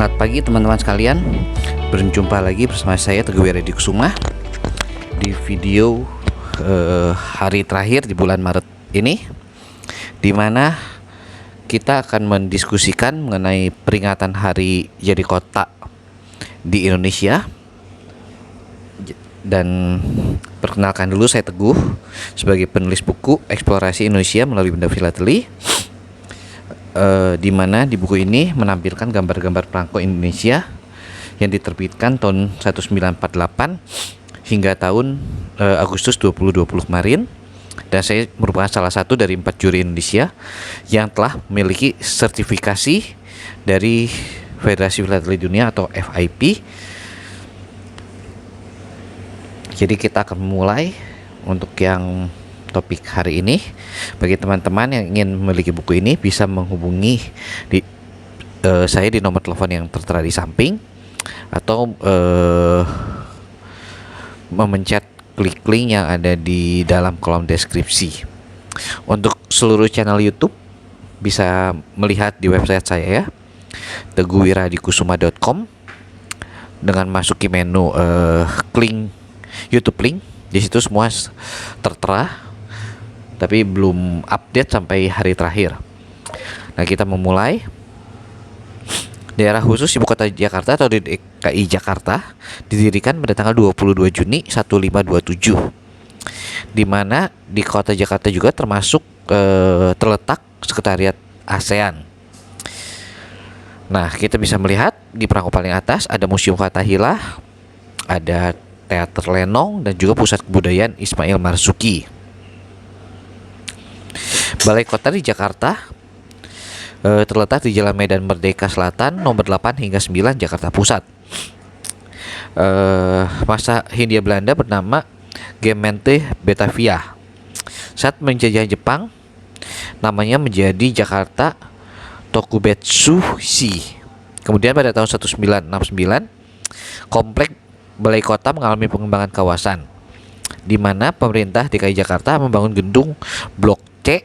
Selamat pagi teman-teman sekalian. Berjumpa lagi bersama saya Teguh Wiradikusuma di video hari terakhir di bulan Maret ini, di mana kita akan mendiskusikan mengenai peringatan Hari Jadi Kota di Indonesia. Dan perkenalkan dulu, saya Teguh sebagai penulis buku Eksplorasi Indonesia melalui Benda Filateli, di mana di buku ini menampilkan gambar-gambar perangko Indonesia yang diterbitkan tahun 1948 hingga tahun Agustus 2020 kemarin. Dan saya merupakan salah satu dari 4 juri Indonesia yang telah memiliki sertifikasi dari Federasi Filateli Dunia atau FIP. Jadi kita akan mulai untuk yang topik hari ini. Bagi teman-teman yang ingin memiliki buku ini, bisa menghubungi saya di nomor telepon yang tertera di samping, atau memencet klik link yang ada di dalam kolom deskripsi. Untuk seluruh channel YouTube bisa melihat di website saya ya, teguhwiradikusuma.com, dengan masuki menu klik YouTube link. Di situ semua tertera, tapi belum update sampai hari terakhir. Nah, kita memulai. Daerah khusus Ibu Kota Jakarta atau DKI Jakarta didirikan pada tanggal 22 Juni 1527, di mana di Kota Jakarta juga termasuk terletak Sekretariat ASEAN. Nah, kita bisa melihat di perangko paling atas ada Museum Fathahillah, ada Teater Lenong, dan juga Pusat Kebudayaan Ismail Marzuki. Balai Kota di Jakarta terletak di Jalan Medan Merdeka Selatan nomor 8 hingga 9, Jakarta Pusat. Masa Hindia Belanda bernama Gemeente Batavia. Saat menjajah Jepang, namanya menjadi Jakarta Tokubetsu-shi. Kemudian pada tahun 1969, komplek Balai Kota mengalami pengembangan kawasan, di mana pemerintah DKI Jakarta membangun gedung Blok C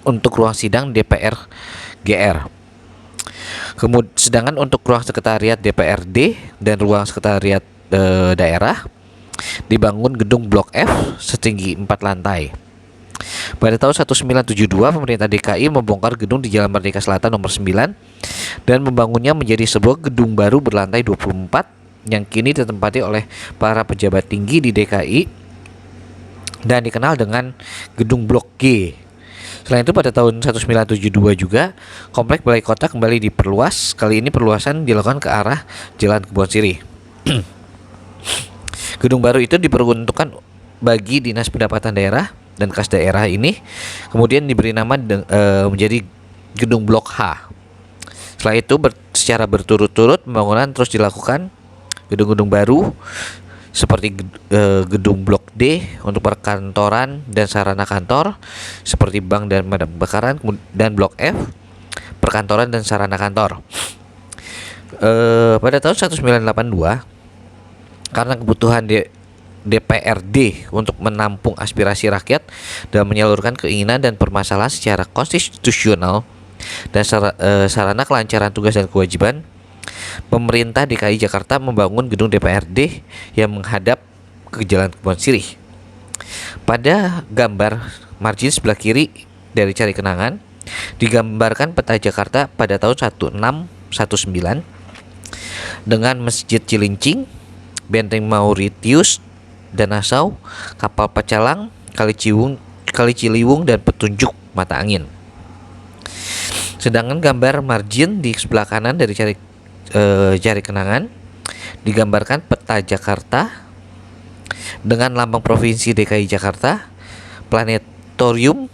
untuk ruang sidang DPR GR. Sedangkan untuk ruang sekretariat DPRD dan ruang sekretariat daerah dibangun gedung Blok F setinggi 4 lantai. Pada tahun 1972, pemerintah DKI membongkar gedung di Jalan Merdeka Selatan nomor 9 dan membangunnya menjadi sebuah gedung baru berlantai 24 yang kini ditempati oleh para pejabat tinggi di DKI dan dikenal dengan gedung Blok G. Selain itu, pada tahun 1972 juga komplek Balai Kota kembali diperluas. Kali ini perluasan dilakukan ke arah Jalan Kebon Sirih. Gedung baru itu diperuntukkan bagi Dinas Pendapatan Daerah dan Kas Daerah ini, kemudian diberi nama menjadi Gedung Blok H. Setelah itu secara berturut-turut pembangunan terus dilakukan gedung-gedung baru seperti gedung Blok D untuk perkantoran dan sarana kantor seperti bank dan pemadam kebakaran, dan Blok F perkantoran dan sarana kantor. Pada tahun 1982, karena kebutuhan DPRD untuk menampung aspirasi rakyat dan menyalurkan keinginan dan permasalahan secara konstitusional dan sarana kelancaran tugas dan kewajiban, pemerintah DKI Jakarta membangun gedung DPRD yang menghadap ke Jalan Kebon Sirih. Pada gambar margin sebelah kiri dari cari kenangan digambarkan peta Jakarta pada tahun 1619 dengan Masjid Cilincing, Benteng Mauritius dan Nassau, kapal Pacalang, Kali Ciliwung, dan petunjuk mata angin. Sedangkan gambar margin di sebelah kanan dari jari kenangan digambarkan peta Jakarta dengan lambang provinsi DKI Jakarta, planetarium,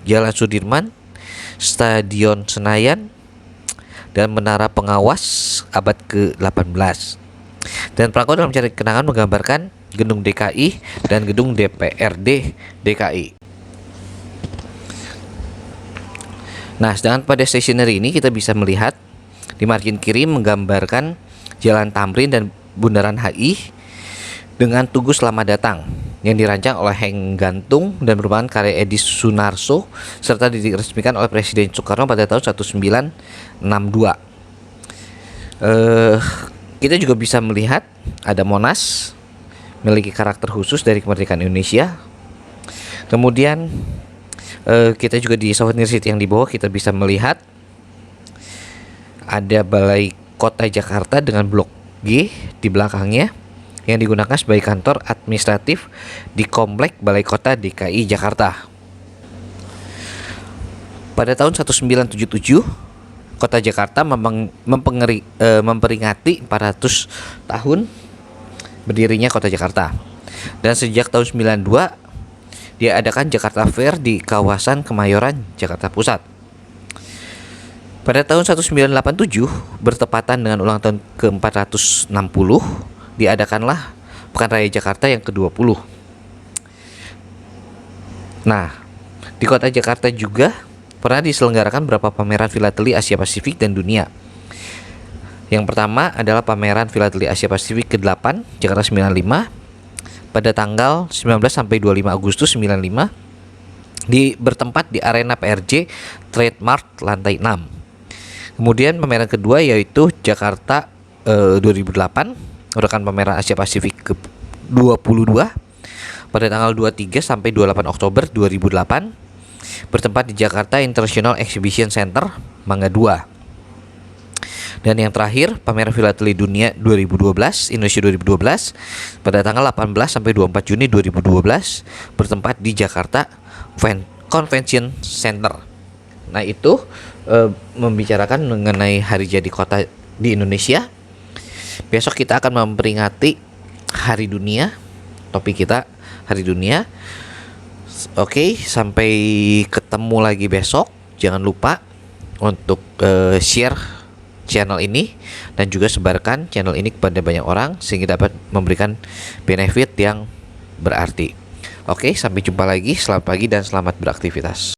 Jalan Sudirman, Stadion Senayan, dan menara pengawas abad ke-18. Dan perangko dalam jari kenangan menggambarkan gedung DKI dan gedung DPRD DKI. Nah, sedangkan pada stationery ini kita bisa melihat di margin kiri menggambarkan Jalan Tamrin dan Bundaran HI dengan Tugu Selamat Datang yang dirancang oleh Heng Gantung dan merupakan karya Edi Sunarso serta diresmikan oleh Presiden Soekarno pada tahun 1962. Eh, kita juga bisa melihat ada Monas, memiliki karakter khusus dari kemerdekaan Indonesia. Kemudian kita juga di Souvenir City yang di bawah kita bisa melihat ada Balai Kota Jakarta dengan blok G di belakangnya yang digunakan sebagai kantor administratif di Komplek Balai Kota DKI Jakarta. Pada tahun 1977 Kota Jakarta memperingati 400 tahun berdirinya Kota Jakarta. Dan sejak tahun 92 dia adakan Jakarta Fair di kawasan Kemayoran, Jakarta Pusat. Pada tahun 1987 bertepatan dengan ulang tahun ke-460 diadakanlah Pekan Raya Jakarta yang ke-20. Nah, di Kota Jakarta juga pernah diselenggarakan beberapa pameran filateli Asia Pasifik dan dunia. Yang pertama adalah pameran filateli Asia Pasifik ke-8 Jakarta 95 pada tanggal 19 sampai 25 Agustus 95 bertempat di arena PRJ Trade Mart lantai 6. Kemudian pameran kedua yaitu Jakarta 2008 merupakan pameran Asia Pasifik ke-22 pada tanggal 23 sampai 28 Oktober 2008 bertempat di Jakarta International Exhibition Center Mangga 2. Dan yang terakhir pameran filateli dunia 2012 Indonesia 2012 pada tanggal 18 sampai 24 Juni 2012 bertempat di Jakarta Convention Center. Nah, itu membicarakan mengenai hari jadi kota di Indonesia. Besok kita akan memperingati Hari Dunia. Topik kita Hari Dunia. Oke, sampai ketemu lagi besok. Jangan lupa untuk share channel ini dan juga sebarkan channel ini kepada banyak orang sehingga dapat memberikan benefit yang berarti. Oke, sampai jumpa lagi. Selamat pagi dan selamat beraktivitas.